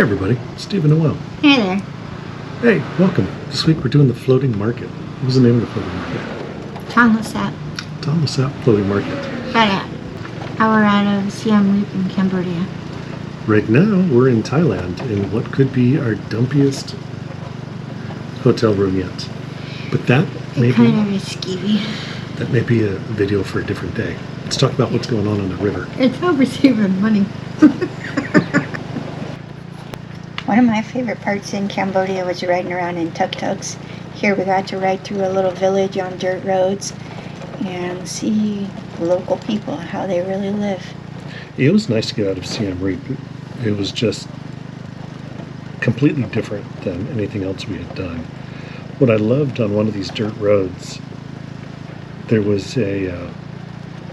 Hey everybody, Stephen Noel. Hey there. Hey, welcome. This week we're doing the floating market. What was the name of the floating market? Tonle Sap. Tonle Sap floating market. About an hour out of Siam Reap Cambodia. Right now we're in Thailand in what could be our dumpiest hotel room yet. But that may Kind of risky. That may be a video for a different day. Let's talk about what's going on the river. It's over saving money. One of my favorite parts in Cambodia was riding around in tuk-tuks. Here we got to ride through a little village on dirt roads and see local people, how they really live. It was nice to get out of Siam Reap. It was just completely different than anything else we had done. What I loved on one of these dirt roads, there was a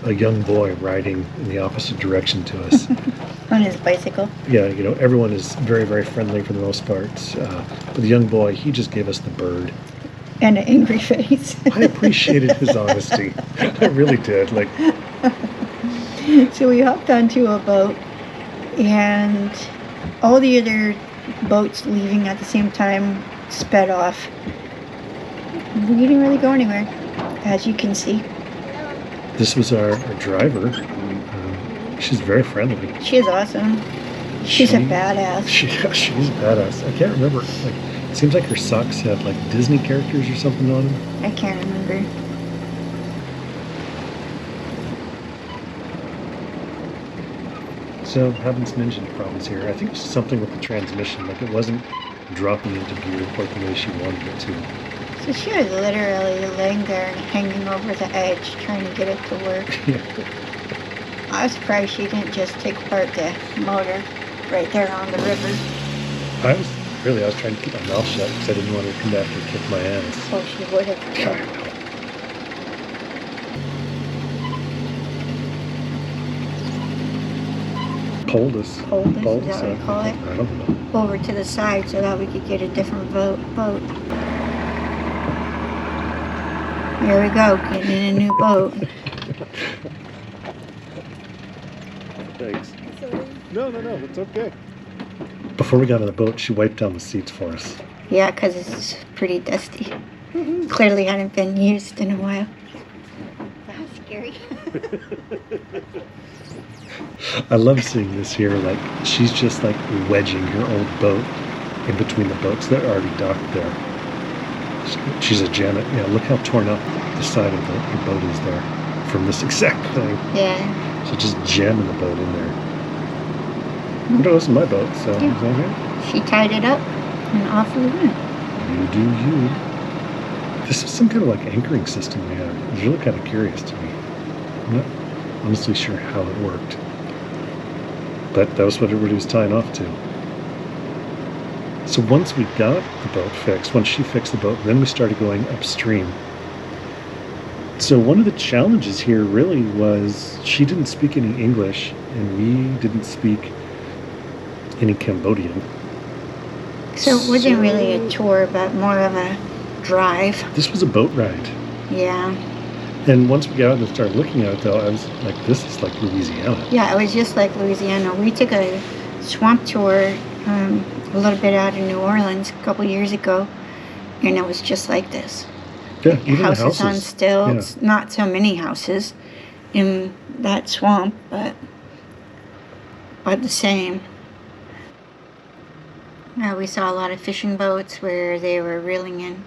young boy riding in the opposite direction to us. On his bicycle. Yeah, you know, everyone is very, very friendly for the most part. But the young boy, he just gave us the bird. And an angry face. I appreciated his honesty. I really did. Like, so we hopped onto a boat, and all the other boats leaving at the same time sped off. We didn't really go anywhere, as you can see. this was our driver. She's very friendly. She's awesome. She's a badass. She's a badass. I can't remember. Like, it seems like her socks had like Disney characters or something on them. I can't remember. So, having some engine problems here. I think it's something with the transmission. Like, it wasn't dropping into gear quite the way she wanted it to. So she was literally laying there and hanging over the edge, trying to get it to work. Yeah. I was surprised she didn't just take apart the motor right there on the river. I was trying to keep my mouth shut because I didn't want her to come back and kick my ass. Oh, she would have. God. Pulled us. Pulled us, is that what you call it? I don't know. Over to the side so that we could get a different boat. There we go, getting in a new boat. Thanks. No, it's okay. Before we got on the boat, she wiped down the seats for us. Yeah, because it's pretty dusty. Clearly hadn't been used in a while. That was scary. I love seeing this here. Like, she's just like wedging her old boat in between the boats that are already docked there. She's a gem. Yeah, look how torn up the side of the boat is there from this exact thing. Yeah. So just jamming the boat in there. But it wasn't my boat, so Yeah. is that here? She tied it up and off we went. You do you. This is some kind of like anchoring system we have. It was really kind of curious to me. I'm not honestly sure how it worked. But that was what everybody was tying off to. So once we got the boat fixed, once she fixed the boat, then we started going upstream. So one of the challenges here really was she didn't speak any English and we didn't speak any Cambodian. So it wasn't really a tour, but more of a drive. This was a boat ride. Yeah. And once we got out and started looking at it, though, I was like, this is like Louisiana. Yeah, it was just like Louisiana. We took a swamp tour a little bit out of New Orleans a couple years ago, and it was just like this. Yeah, even houses, the houses on stilts, yeah. Not so many houses in that swamp, but the same. We saw a lot of fishing boats where they were reeling in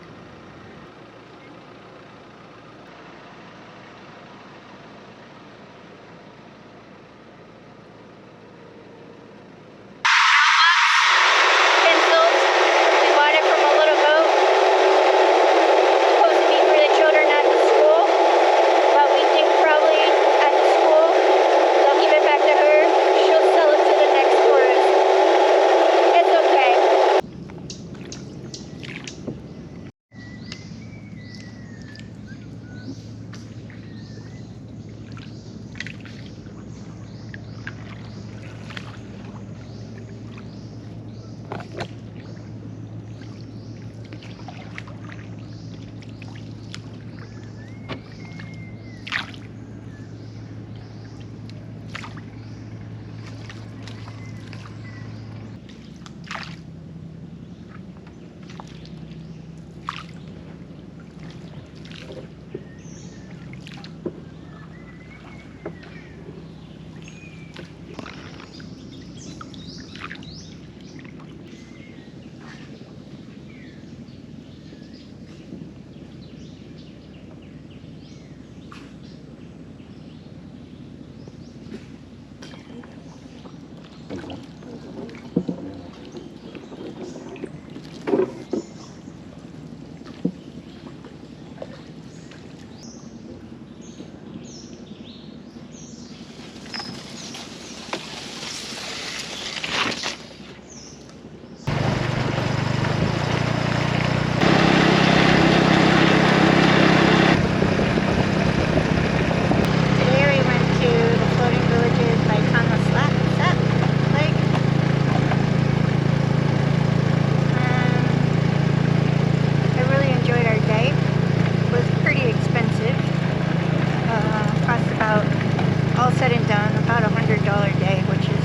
said and done, about $100 a day, which is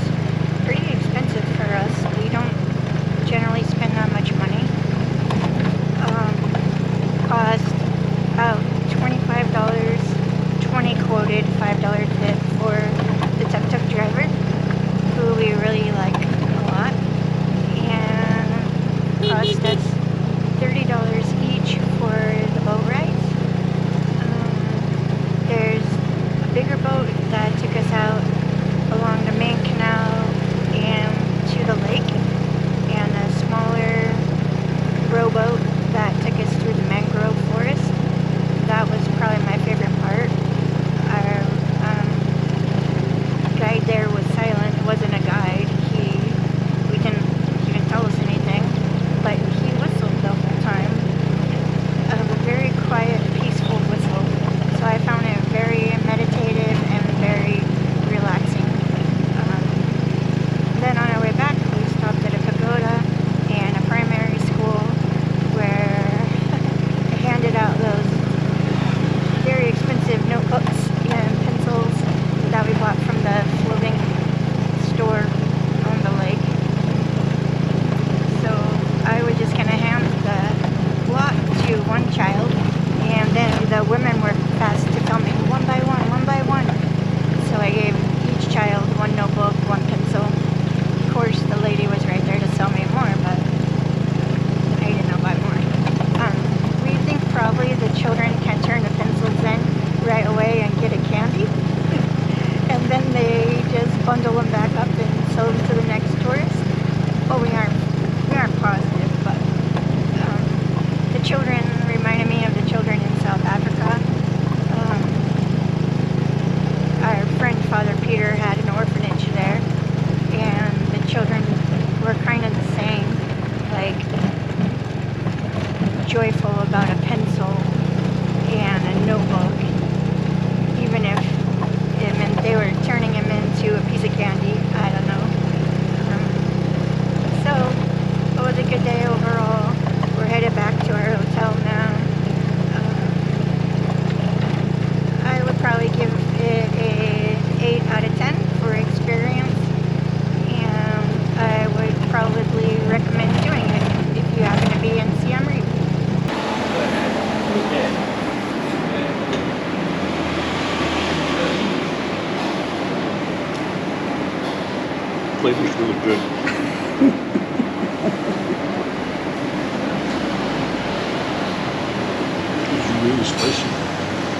pretty expensive for us. We don't generally spend that much money. Cost about $25, 20 quoted, $5 tip for the tuk-tuk driver, who we really like a lot, and cost us $30 each for the boat rides. There's a bigger boat that took us out along the main canal and to the lake, and a smaller rowboat that took us through the mangrove forest. That was probably my favorite part. Our guide there was silent. It wasn't a guide. We didn't even tell us anything, but he whistled the whole time. A very quiet, peaceful whistle. So I found it very meditative and very relaxing. Then on our way back, we stopped at a pagoda and a primary school where they handed out those very expensive notebooks and pencils that we bought from the floating store on the lake. So I was just going to hand the lot to one child, and then the women were fast to tell me one by one. So I gave each child one notebook, one pencil. Of course, the lady was right there to sell me more, but I didn't know about more. We think probably the children can turn the pencils in right away and get a candy. And then they just bundle them back up and sell them to the next tourist. Well, we aren't positive, but the children reminded me of the children in South Africa. Our friend Father Peter had an orphanage there, and the children were kind of the same, like joyful about a pencil and a notebook, even if it meant they were turning him into a piece of candy. I don't know. So it was a good day overall. We're headed back to our hotel now. I would probably give it a 8 out of 10 for experience, and I would probably recommend doing it if you happen to be in Siam Reap. Flavor's really good. It's really spicy.